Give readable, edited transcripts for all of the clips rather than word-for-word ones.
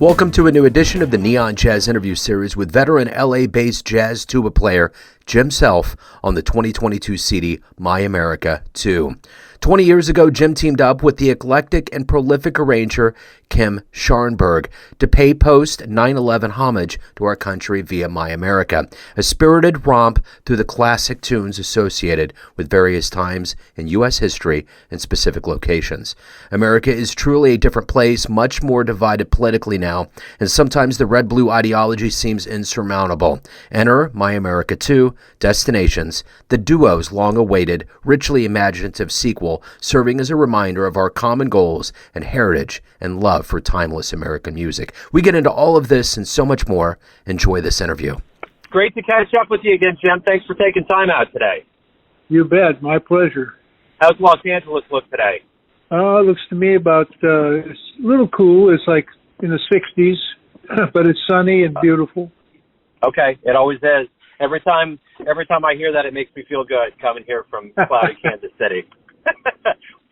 Welcome to a new edition of the Neon Jazz interview series with veteran LA-based jazz tuba player Jim Self on the 2022 CD My America 2. 20 years ago, Jim teamed up with the eclectic and prolific arranger Kim Scharnberg to pay post 9/11 homage to our country via My America, a spirited romp through the classic tunes associated with various times in U.S. history and specific locations. America is truly a different place, much more divided politically now, and sometimes the red-blue ideology seems insurmountable. Enter My America 2, Destinations, the duo's long-awaited, richly imaginative sequel, serving as a reminder of our common goals and heritage and love for timeless American music. We get into all of this and so much more. Enjoy this interview. Great to catch up with you again, Jim. Thanks for taking time out today. You bet. My pleasure. How's Los Angeles look today? It looks to me about it's a little cool. It's like in the 60s, but it's sunny and beautiful. Okay, it always is. Every time I hear that, it makes me feel good coming here from cloudy Kansas City.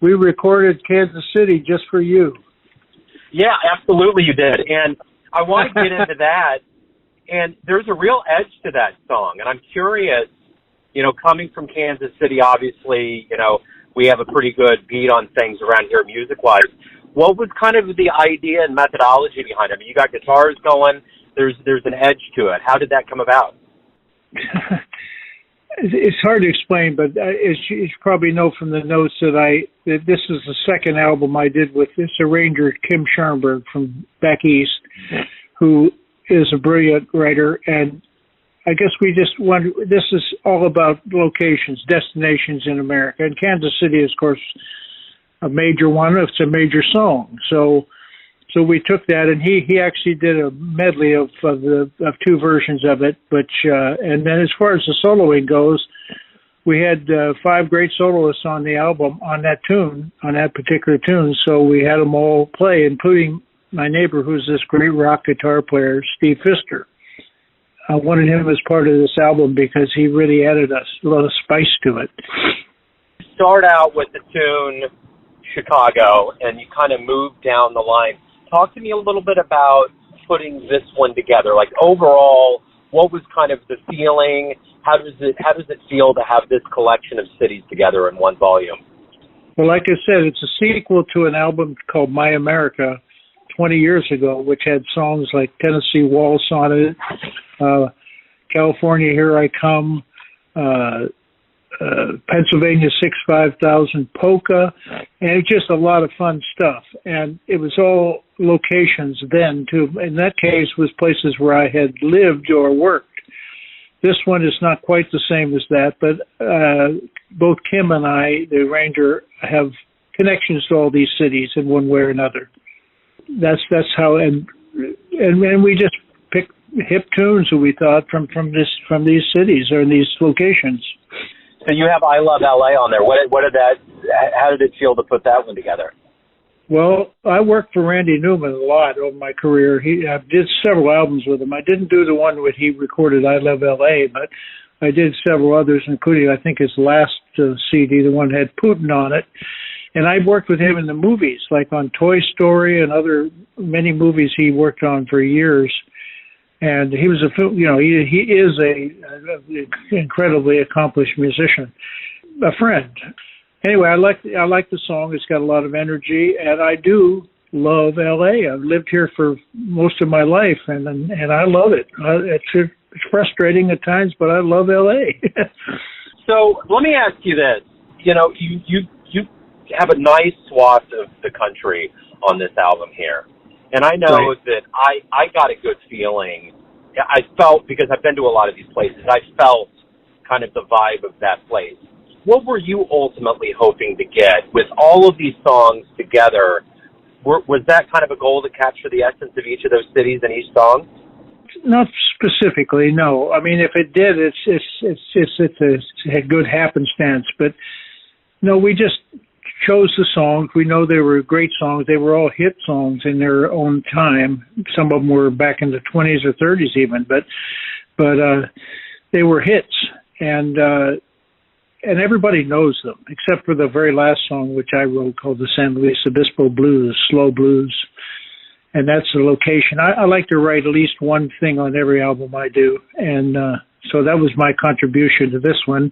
We recorded Kansas City just for you. Yeah, absolutely you did. And I want to get into that. And there's a real edge to that song. And I'm curious, coming from Kansas City, obviously, we have a pretty good beat on things around here music-wise. What was kind of the idea and methodology behind it? I mean, you got guitars going. There's an edge to it. How did that come about? It's hard to explain, but as you probably know from the notes that this is the second album I did with this arranger, Kim Scharnberg from back east, who is a brilliant writer. And I guess this is all about locations, destinations in America. And Kansas City is, of course, a major one. It's a major song. So we took that, and he actually did a medley of two versions of it. And then as far as the soloing goes, we had 5 great soloists on the album on that particular tune. So we had them all play, including my neighbor, who's this great rock guitar player, Steve Pfister. I wanted him as part of this album because he really added a lot of spice to it. Start out with the tune Chicago, and you kind of move down the line. Talk to me a little bit about putting this one together. Like overall, what was kind of the feeling? How does it feel to have this collection of cities together in one volume? Well, like I said, it's a sequel to an album called My America 20 years ago, which had songs like Tennessee Waltz on it, California Here I Come, Pennsylvania 65000 Polka, and it's just a lot of fun stuff. And it was all locations then, too. In that case, was places where I had lived or worked. This one is not quite the same as that, but both Kim and I, the arranger, have connections to all these cities in one way or another. That's how, and we just picked hip tunes that we thought from these cities or these locations. So you have I Love LA on there. How did it feel to put that one together? Well, I worked for Randy Newman a lot over my career. I did several albums with him. I didn't do the one where he recorded I Love LA, but I did several others, including, I think, his last CD, the one that had Putin on it. And I worked with him in the movies, like on Toy Story and many movies he worked on for years. And he was he is a incredibly accomplished musician, a friend. Anyway, I like the song. It's got a lot of energy, and I do love LA. I've lived here for most of my life, and I love it. It's frustrating at times, but I love LA. So let me ask you this: you have a nice swath of the country on this album here. And I know that I got a good feeling. I felt, because I've been to a lot of these places, I felt kind of the vibe of that place. What were you ultimately hoping to get with all of these songs together? Was that kind of a goal to capture the essence of each of those cities in each song? Not specifically, no. I mean, if it did, it's a good happenstance. But no, we just chose the songs. We know they were great songs. They were all hit songs in their own time. Some of them were back in the 20s or 30s even, but they were hits, and everybody knows them, except for the very last song, which I wrote, called the San Luis Obispo Blues, slow blues. and that's the location. I like to write at least one thing on every album I do, and so that was my contribution to this one.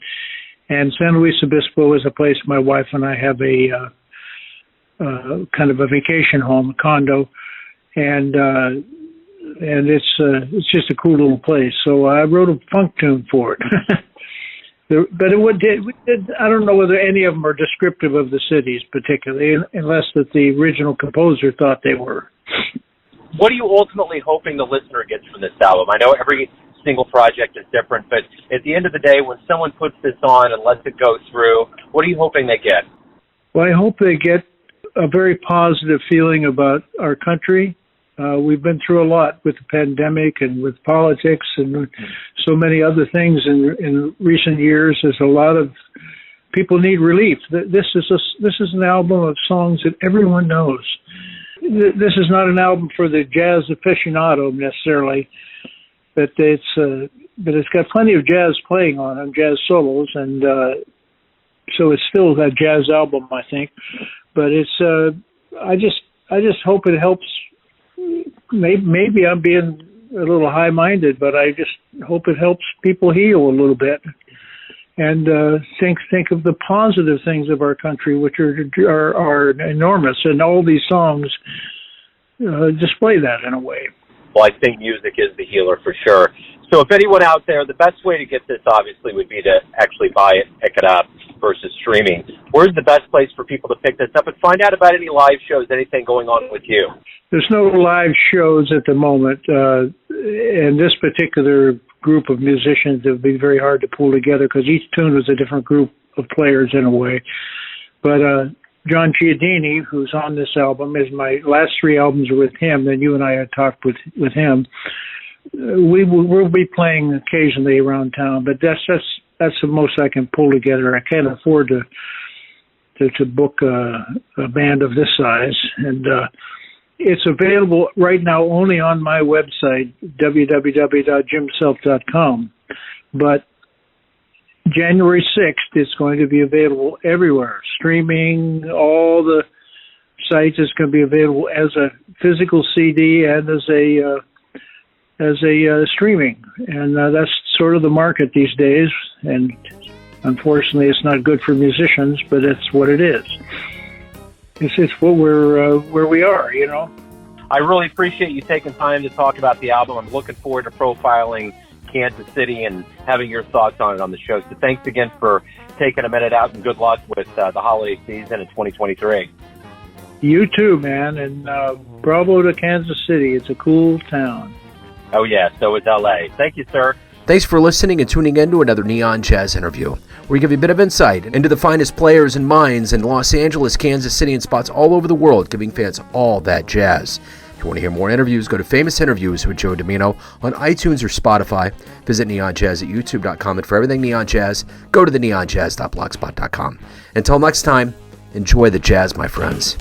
And San Luis Obispo is a place my wife and I have a kind of a vacation home, a condo, and it's just a cool little place. So I wrote a funk tune for it. But I don't know whether any of them are descriptive of the cities particularly, unless that the original composer thought they were. What are you ultimately hoping the listener gets from this album? I know every single project is different, but at the end of the day, when someone puts this on and lets it go through, what are you hoping they get? Well, I hope they get a very positive feeling about our country. We've been through a lot with the pandemic and with politics and so many other things in recent years. There's a lot of people need relief. This is an album of songs that everyone knows. This is not an album for the jazz aficionado necessarily, but it's got plenty of jazz playing on them, jazz solos, and so it's still a jazz album, I think. But it's I just hope it helps. Maybe I'm being a little high-minded, but I just hope it helps people heal a little bit and think of the positive things of our country, which are enormous, and all these songs display that in a way. Well, I think music is the healer for sure. So if anyone out there, the best way to get this obviously would be to actually buy it, pick it up versus streaming. Where's the best place for people to pick this up and find out about any live shows, anything going on with you? There's no live shows at the moment. And this particular group of musicians, it would be very hard to pull together because each tune was a different group of players in a way. But John Chiodini, who's on this album, is my last three albums are with him. Then you and I had talked with him. We'll be playing occasionally around town, but that's the most I can pull together. I can't afford to book a band of this size, and it's available right now only on my website, www.jimself.com. But January 6th, it's going to be available everywhere, streaming, all the sites. It's going to be available as a physical CD and as a streaming, and that's sort of the market these days. And unfortunately, it's not good for musicians, but it's what it is. It's what where we are, you know. I really appreciate you taking time to talk about the album. I'm looking forward to profiling Kansas City and having your thoughts on it on the show. So thanks again for taking a minute out, and good luck with the holiday season in 2023. You too, man, and bravo to Kansas City. It's a cool town. Oh, yeah, so is L.A. Thank you, sir. Thanks for listening and tuning in to another Neon Jazz interview, where we give you a bit of insight into the finest players and minds in Los Angeles, Kansas City, and spots all over the world, giving fans all that jazz. If you want to hear more interviews, go to Famous Interviews with Joe Domino on iTunes or Spotify. Visit Neon Jazz at YouTube.com, and for everything Neon Jazz, go to the neonjazz.blogspot.com. Until next time, enjoy the jazz, my friends.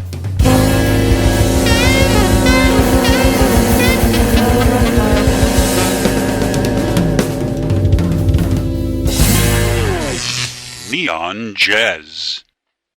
Neon Jazz.